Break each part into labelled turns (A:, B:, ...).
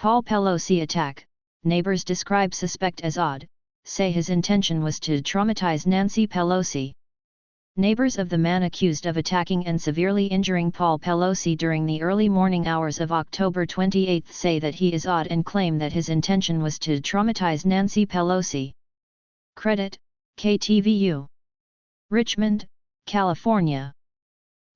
A: Paul Pelosi attack, neighbors describe suspect as odd, say his intention was to traumatize Nancy Pelosi. Neighbors of the man accused of attacking and severely injuring Paul Pelosi during the early morning hours of October 28 say that he is odd and claim that his intention was to traumatize Nancy Pelosi. Credit, KTVU. Richmond, California.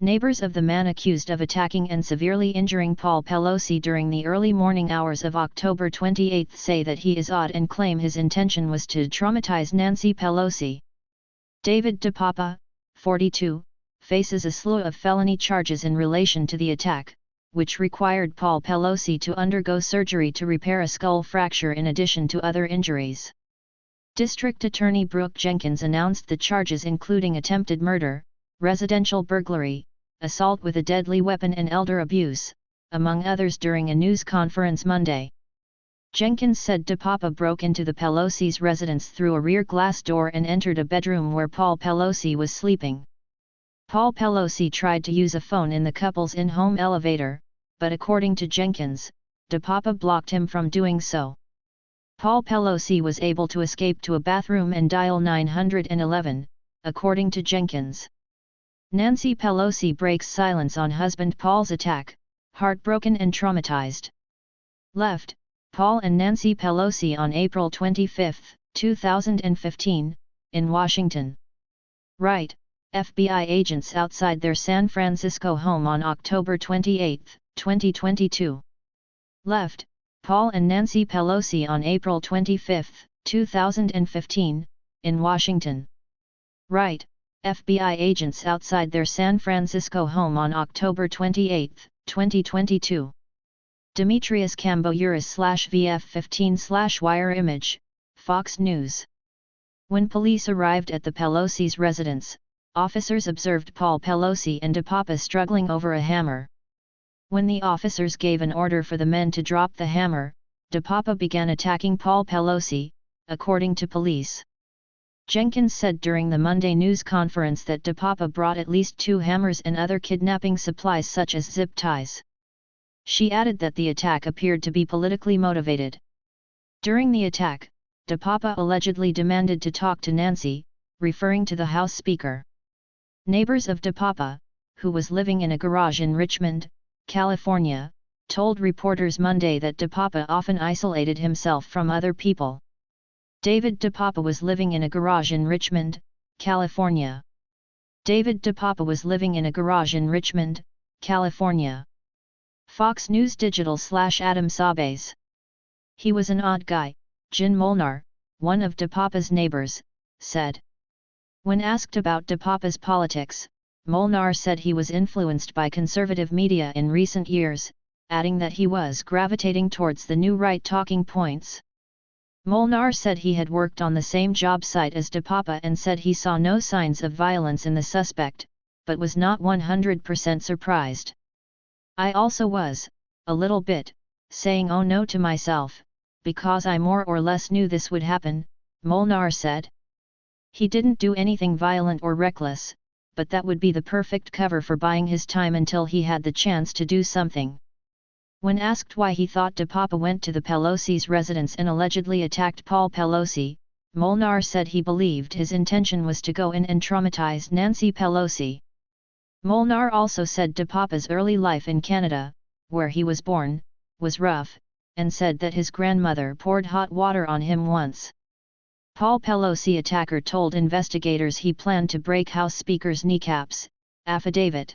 A: Neighbors of the man accused of attacking and severely injuring Paul Pelosi during the early morning hours of October 28 say that he is odd and claim his intention was to traumatize Nancy Pelosi. David DePapa, 42, faces a slew of felony charges in relation to the attack, which required Paul Pelosi to undergo surgery to repair a skull fracture in addition to other injuries. District Attorney Brooke Jenkins announced the charges including attempted murder, residential burglary, assault with a deadly weapon and elder abuse, among others during a news conference Monday. Jenkins said DePapa broke into the Pelosi's residence through a rear glass door and entered a bedroom where Paul Pelosi was sleeping. Paul Pelosi tried to use a phone in the couple's in-home elevator, but according to Jenkins, DePapa blocked him from doing so. Paul Pelosi was able to escape to a bathroom and dial 911, according to Jenkins. Nancy Pelosi breaks silence on husband Paul's attack, heartbroken and traumatized. Left, Paul and Nancy Pelosi on April 25, 2015, in Washington. Right, FBI agents outside their San Francisco home on October 28, 2022. Left, Paul and Nancy Pelosi on April 25, 2015, in Washington. Right, FBI agents outside their San Francisco home on October 28, 2022. Demetrius Kambouris/VF15/Wire Image, Fox News. When police arrived at the Pelosi's residence, officers observed Paul Pelosi and DePapa struggling over a hammer. When the officers gave an order for the men to drop the hammer, DePapa began attacking Paul Pelosi, according to police. Jenkins said during the Monday news conference that DePapa brought at least 2 hammers and other kidnapping supplies such as zip ties. She added that the attack appeared to be politically motivated. During the attack, DePapa allegedly demanded to talk to Nancy, referring to the House Speaker. Neighbors of DePapa, who was living in a garage in Richmond, California, told reporters Monday that DePapa often isolated himself from other people. David DePapa was living in a garage in Richmond, California. David DePapa was living in a garage in Richmond, California. Fox News Digital/Adam Sabes. He was an odd guy, Jen Molnar, one of DePapa's neighbors, said. When asked about DePapa's politics, Molnar said he was influenced by conservative media in recent years, adding that he was gravitating towards the new right talking points. Molnar said he had worked on the same job site as DePapa and said he saw no signs of violence in the suspect, but was not 100% surprised. I also was, a little bit, saying oh no to myself, because I more or less knew this would happen, Molnar said. He didn't do anything violent or reckless, but that would be the perfect cover for buying his time until he had the chance to do something. When asked why he thought DePapa went to the Pelosi's residence and allegedly attacked Paul Pelosi, Molnar said he believed his intention was to go in and traumatize Nancy Pelosi. Molnar also said DePapa's early life in Canada, where he was born, was rough, and said that his grandmother poured hot water on him once. Paul Pelosi attacker told investigators he planned to break House Speaker's kneecaps, affidavit.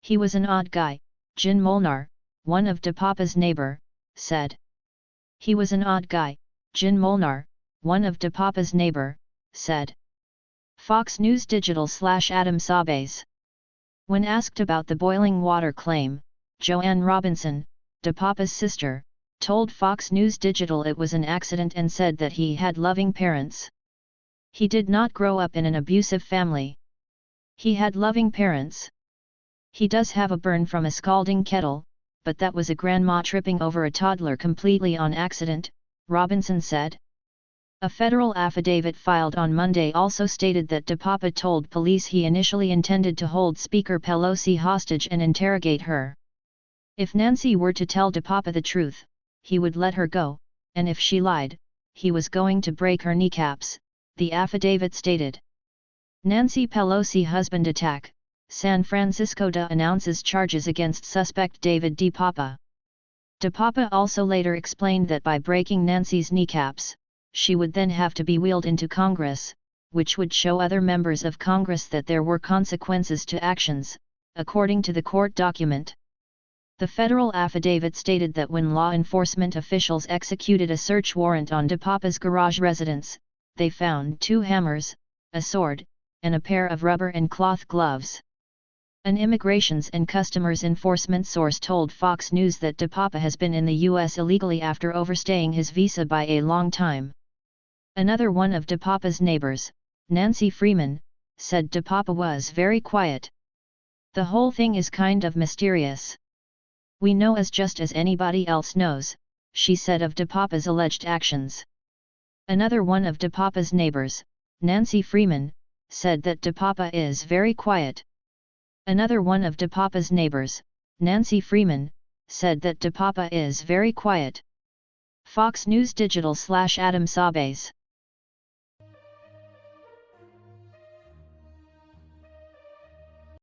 A: He was an odd guy, Jen Molnar, one of DePapa's neighbor, said. He was an odd guy, Jen Molnar, one of DePapa's neighbor, said. Fox News Digital/Adam Sabes. When asked about the boiling water claim, Joanne Robinson, DePapa's sister, told Fox News Digital it was an accident and said that he had loving parents. He did not grow up in an abusive family. He had loving parents. He does have a burn from a scalding kettle, but that was a grandma tripping over a toddler completely on accident, Robinson said. A federal affidavit filed on Monday also stated that DePapa told police he initially intended to hold Speaker Pelosi hostage and interrogate her. If Nancy were to tell DePapa the truth, he would let her go, and if she lied, he was going to break her kneecaps, the affidavit stated. Nancy Pelosi husband attack, San Francisco DA announces charges against suspect David DePapa. DePapa also later explained that by breaking Nancy's kneecaps, she would then have to be wheeled into Congress, which would show other members of Congress that there were consequences to actions, according to the court document. The federal affidavit stated that when law enforcement officials executed a search warrant on DePapa's garage residence, they found 2 hammers, a sword, and a pair of rubber and cloth gloves. An Immigrations and Customs Enforcement source told Fox News that DePapa has been in the U.S. illegally after overstaying his visa by a long time. Another one of DePapa's neighbors, Nancy Freeman, said DePapa was very quiet. The whole thing is kind of mysterious. We know as just as anybody else knows, she said of DePapa's alleged actions. Another one of DePapa's neighbors, Nancy Freeman, said that DePapa is very quiet. Another one of DePapa's neighbors, Nancy Freeman, said that DePapa is very quiet. Fox News Digital / Adam Sabes.